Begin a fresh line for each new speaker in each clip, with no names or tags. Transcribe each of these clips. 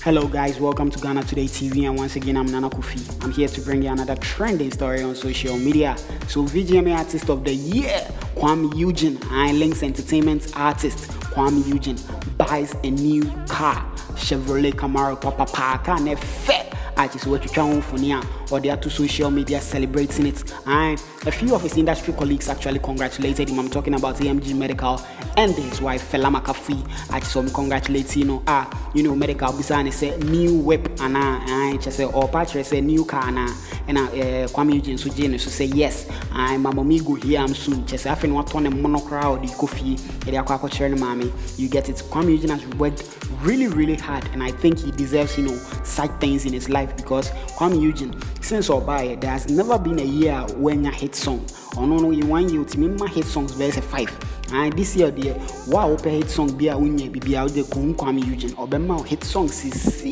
Hello guys, welcome to Ghana Today TV, and once again I'm Nana Kofi. I'm here to bring you another trending story on social media. So VGMA Artist of the Year, Kuami Eugene, and Links Entertainment Artist, Kuami Eugene, buys a new car, Chevrolet Camaro Papa Parker, and a fair artist what you can for near or they are to social media celebrating it. And a few of his industry colleagues actually congratulated him. I'm talking about AMG Medical and his wife Fela Makafi. I just want to congratulate medical business say new whip and I just say or patch say new car and Kuami Eugene so Jane so say yes I'm mama me go here I'm soon just having what on a monocrowd the coffee mommy you get it. Kuami Eugene has worked really hard, and I think he deserves such things in his life, because Kuami Eugene since or by there has never been a year when a hit song or no in 1 year to me my hit songs verse 5. And this year the wow hit song be a winner be out there Kuami Eugene or be hit songs is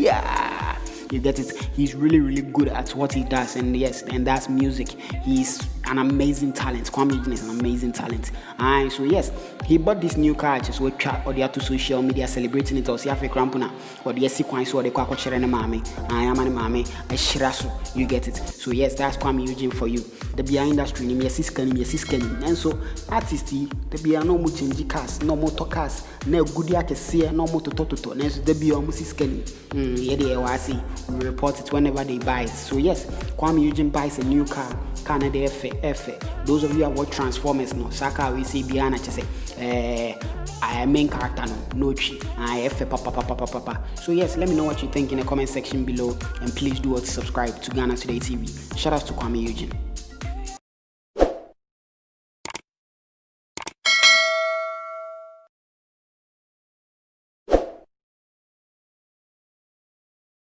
you get it. He's really good at what he does, and yes, and that's music. He's an amazing talent. Kuami Eugene is an amazing talent. And so yes, he bought this new car just with chat or the other social media celebrating it or see a crampona or the sequence or the kwakochere na mame. I am an mame a shirasu. You get it. So yes, that's Kuami Eugene for you. The beer industry ni sisken and so artist the beer no more change cars, no motor cars, no good yak see no motor toto, and so the beer almost sisken. We report it whenever they buy it. So yes, Kuami Eugene buys a new car. Canada F. Those of you who watch Transformers, no Saka we see Biana just say I main character no tree. I F papa. So yes, let me know what you think in the comment section below, and please do subscribe to Ghana Today TV. Shout out to Kuami Eugene.